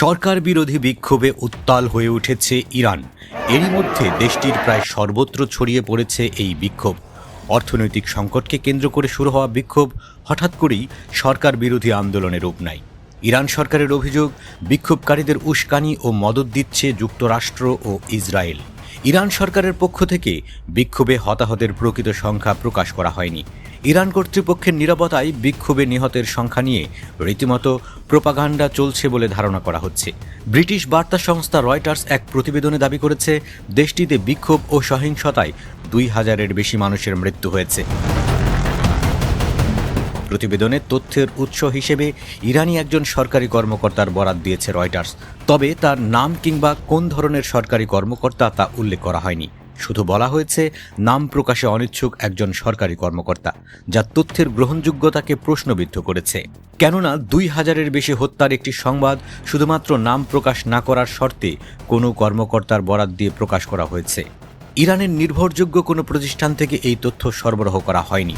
সরকার বিরোধী বিক্ষোভে উত্তাল হয়ে উঠেছে ইরান। এরই মধ্যে দেশটির প্রায় সর্বত্র ছড়িয়ে পড়েছে এই বিক্ষোভ। অর্থনৈতিক সংকটকে কেন্দ্র করে শুরু হওয়া বিক্ষোভ হঠাৎ করেই সরকার বিরোধী আন্দোলনের রূপ নেয়। ইরান সরকারের অভিযোগ, বিক্ষোভকারীদের উস্কানি ও মদত দিচ্ছে যুক্তরাষ্ট্র ও ইসরায়েল। ইরান সরকারের পক্ষ থেকে বিক্ষোভে হতাহতের প্রকৃত সংখ্যা প্রকাশ করা হয়নি। ইরান কর্তৃপক্ষের নীরবতায় বিক্ষোভে নিহতের সংখ্যা নিয়ে রীতিমতো প্রোপাগান্ডা চলছে বলে ধারণা করা হচ্ছে। ব্রিটিশ বার্তা সংস্থা রয়টার্স এক প্রতিবেদনে দাবি করেছে, দেশটিতে বিক্ষোভ ও সহিংসতায় ২,০০০-এর বেশি মানুষের মৃত্যু হয়েছে। প্রতিবেদনে তথ্যের উৎস হিসেবে ইরানি একজন সরকারি কর্মকর্তার বরাত দিয়েছে রয়টার্স। তবে তার নাম কিংবা কোন ধরনের সরকারি কর্মকর্তা তা উল্লেখ করা হয়নি। শুধু বলা হয়েছে নাম প্রকাশে অনিচ্ছুক একজন সরকারি কর্মকর্তা, যা তথ্যের গ্রহণযোগ্যতাকে প্রশ্নবিদ্ধ করেছে। কেননা ২,০০০-এর বেশি হত্যার একটি সংবাদ শুধুমাত্র নাম প্রকাশ না করার শর্তে কোনো কর্মকর্তার বরাত দিয়ে প্রকাশ করা হয়েছে। ইরানের নির্ভরযোগ্য কোনো প্রতিষ্ঠান থেকে এই তথ্য সরবরাহ করা হয়নি।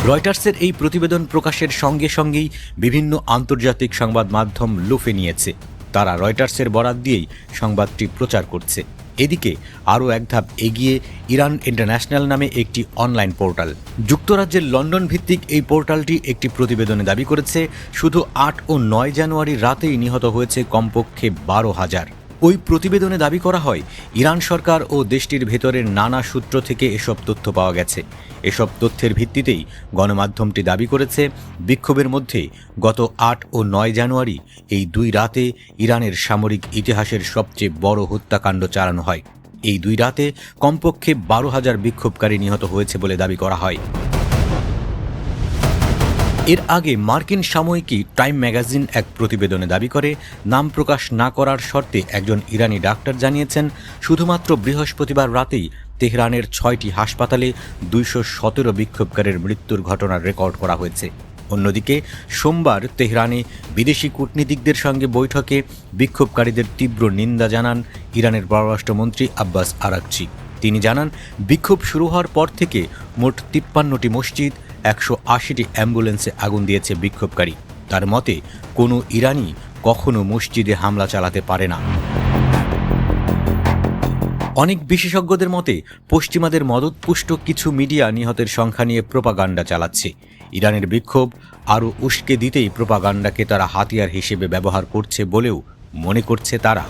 রয়টার্সের এই প্রতিবেদন প্রকাশের সঙ্গে সঙ্গেই বিভিন্ন আন্তর্জাতিক সংবাদ মাধ্যম লুফে নিয়েছে। তারা রয়টার্সের বরাত দিয়েই সংবাদটি প্রচার করছে। এদিকে আরও এক ধাপ এগিয়ে ইরান ইন্টারন্যাশনাল নামে একটি অনলাইন পোর্টাল। যুক্তরাজ্যের লন্ডন ভিত্তিক এই পোর্টালটি একটি প্রতিবেদনে দাবি করেছে, শুধু ৮ ও ৯ জানুয়ারি রাতেই নিহত হয়েছে কমপক্ষে ১২,০০০। ওই প্রতিবেদনে দাবি করা হয়, ইরান সরকার ও দেশটির ভেতরের নানা সূত্র থেকে এসব তথ্য পাওয়া গেছে। এসব তথ্যের ভিত্তিতেই গণমাধ্যমটি দাবি করেছে, বিক্ষোভের মধ্যে গত ৮ ও ৯ জানুয়ারি এই দুই রাতে ইরানের সামরিক ইতিহাসের সবচেয়ে বড় হত্যাকাণ্ড চালানো হয়। এই দুই রাতে কমপক্ষে ১২,০০০ বিক্ষোভকারী নিহত হয়েছে বলে দাবি করা হয়। এর আগে মার্কিন সাময়িকী টাইম ম্যাগাজিন এক প্রতিবেদনে দাবি করে, নাম প্রকাশ না করার শর্তে একজন ইরানি ডাক্তার জানিয়েছেন, শুধুমাত্র বৃহস্পতিবার রাতেই তেহরানের ৬টি হাসপাতালে ২১৭ বিক্ষোভকারীর মৃত্যুর ঘটনার রেকর্ড করা হয়েছে। অন্যদিকে সোমবার তেহরানে বিদেশি কূটনীতিকদের সঙ্গে বৈঠকে বিক্ষোভকারীদের তীব্র নিন্দা জানান ইরানের পররাষ্ট্রমন্ত্রী আব্বাস আরাকচি। তিনি জানান, বিক্ষোভ শুরু হওয়ার পর থেকে মোট ৫৩টি মসজিদ, ১৮০টি অ্যাম্বুলেন্সে আগুন দিয়েছে বিক্ষোভকারী। তার মতে, কোনো ইরানি কখনো মসজিদে হামলা চালাতে পারে না। অনেক বিশেষজ্ঞদের মতে, পশ্চিমাদের মদতপুষ্ট কিছু মিডিয়া নিহতের সংখ্যা নিয়ে প্রোপাগান্ডা চালাচ্ছে। ইরানের বিক্ষোভ আরও উস্কে দিতেই প্রোপাগান্ডাকে তারা হাতিয়ার হিসেবে ব্যবহার করছে বলেও মনে করছে তারা।